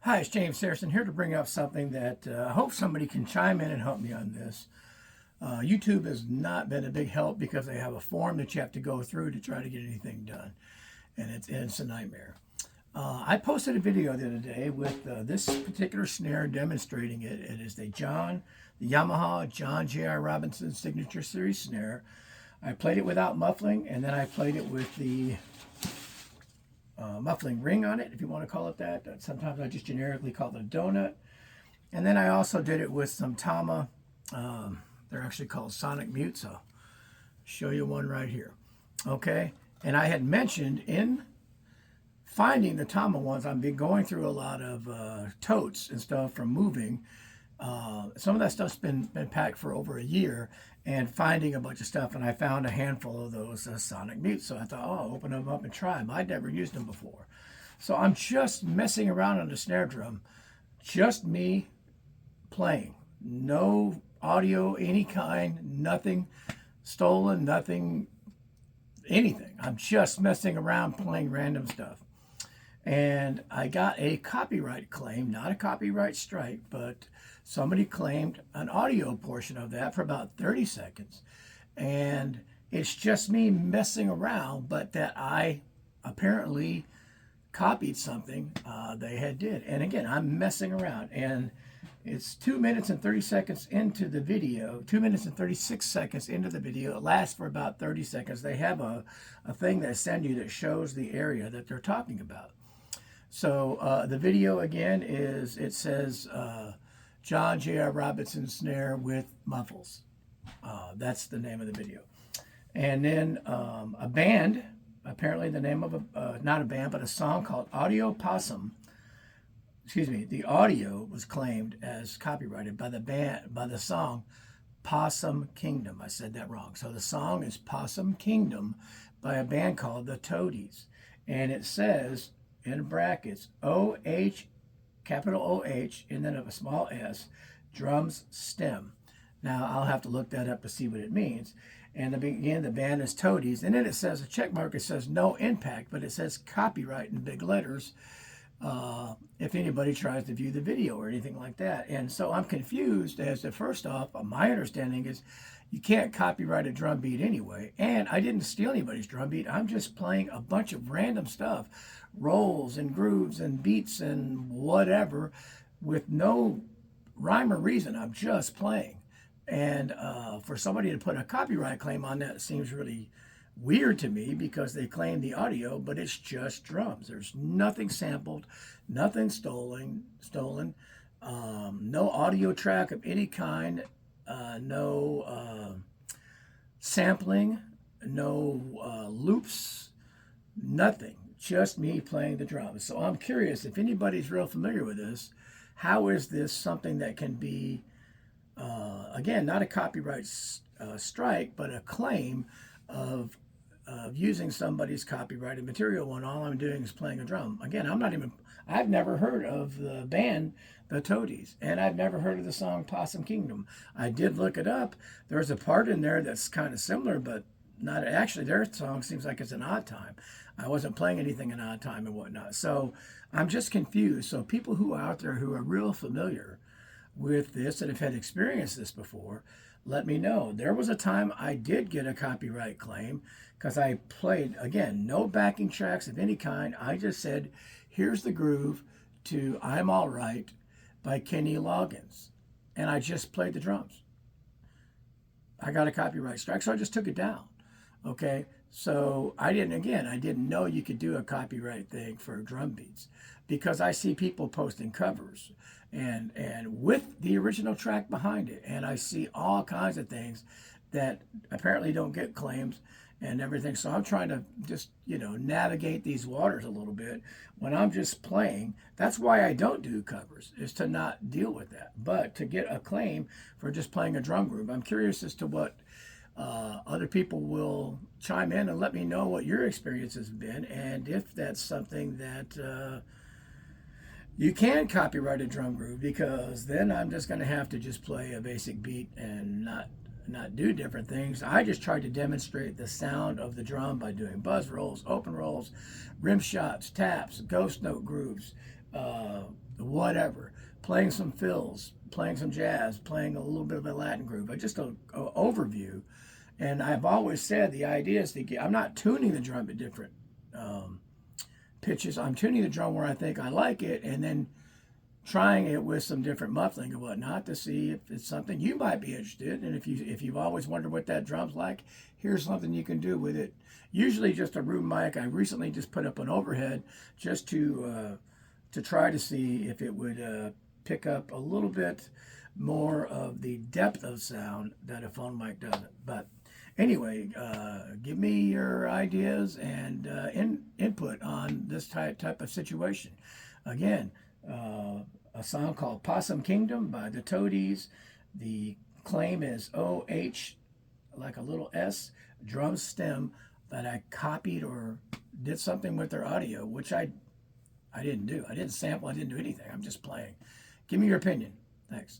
Hi, it's James Harrison here to bring up something that I hope somebody can chime in and help me on this. YouTube has not been a big help because they have a form that you have to go through to try to get anything done, and it's a nightmare. I posted a video the other day with this particular snare demonstrating it. It is the Yamaha John J.R. Robinson Signature Series snare. I played it without muffling, and then I played it with the muffling ring on it, if you want to call it that. Sometimes I just generically call it a donut. And then I also did it with some Tama. They're actually called Sonic Mutes. I'll show you one right here. Okay. And I had mentioned in finding the Tama ones, I've been going through a lot of totes and stuff from moving. Some of that stuff's been packed for over a year, and finding a bunch of stuff, and I found a handful of those Sonic Mutes. So I thought, oh, I'll open them up and try them. I'd never used them before. So I'm just messing around on the snare drum, just me playing. No audio, any kind, nothing stolen, nothing, anything. I'm just messing around playing random stuff. And I got a copyright claim, not a copyright strike, but somebody claimed an audio portion of that for about 30 seconds. And it's just me messing around, but that I apparently copied something they had did. And again, I'm messing around. And it's 2 minutes and 30 seconds into the video, 2 minutes and 36 seconds into the video. It lasts for about 30 seconds. They have a thing that send you that shows the area that they're talking about. So the video again is, it says John J.R. Robinson snare with muffles. That's the name of the video. And then a band, apparently the name of not a band, but a song called Audio Possum. Excuse me, the audio was claimed as copyrighted by the band, by the song Possum Kingdom. I said that wrong. So the song is Possum Kingdom by a band called the Toadies. And it says in brackets, O-H, capital O-H, and then a small s, drums stem. Now, I'll have to look that up to see what it means. And again, the band is Toadies. And then it says, a check mark, it says no impact, but it says copyright in big letters if anybody tries to view the video or anything like that. And so I'm confused as to, first off, my understanding is you can't copyright a drum beat anyway. And I didn't steal anybody's drum beat. I'm just playing a bunch of random stuff, rolls and grooves and beats and whatever, with no rhyme or reason. I'm just playing. And for somebody to put a copyright claim on that seems really weird to me, because they claim the audio, but it's just drums. There's nothing sampled, nothing stolen, no audio track of any kind, no sampling, no loops, nothing. Just me playing the drums. So I'm curious if anybody's real familiar with this. How is this something that can be, again, not a copyright strike, but a claim of using somebody's copyrighted material when all I'm doing is playing a drum? Again, I've never heard of the band, the Toadies, and I've never heard of the song Possum Kingdom. I did look it up. There's a part in there that's kind of similar, but not actually. Their song seems like it's an odd time. I wasn't playing anything in odd time and whatnot. So I'm just confused. So people who are out there who are real familiar with this and have had experienced this before, let me know. There was a time I did get a copyright claim because I played, again, no backing tracks of any kind. I just said, here's the groove to I'm All Right by Kenny Loggins. And I just played the drums. I got a copyright strike, so I just took it down. Okay, so I didn't know you could do a copyright thing for drum beats, because I see people posting covers and with the original track behind it, and I see all kinds of things that apparently don't get claims and everything. So I'm trying to just, navigate these waters a little bit when I'm just playing. That's why I don't do covers, is to not deal with that, but to get a claim for just playing a drum groove. I'm curious as to what other people will chime in and let me know what your experience has been, and if that's something that you can copyright a drum groove, because then I'm just going to have to just play a basic beat and not do different things. I just tried to demonstrate the sound of the drum by doing buzz rolls, open rolls, rim shots, taps, ghost note grooves, whatever, playing some fills, playing some jazz, playing a little bit of a Latin groove, just a overview. And I've always said the idea is to get, I'm not tuning the drum at different pitches. I'm tuning the drum where I think I like it, and then trying it with some different muffling and whatnot to see if it's something you might be interested in. And if you've always wondered what that drum's like, here's something you can do with it. Usually just a room mic. I recently just put up an overhead just to try to see if it would pick up a little bit more of the depth of sound that a phone mic doesn't. But anyway, give me your ideas and input on this type of situation. Again, a song called Possum Kingdom by the Toadies. The claim is OH, like a little S, drum stem, that I copied or did something with their audio, which I didn't do. I didn't sample, I didn't do anything. I'm just playing. Give me your opinion. Thanks.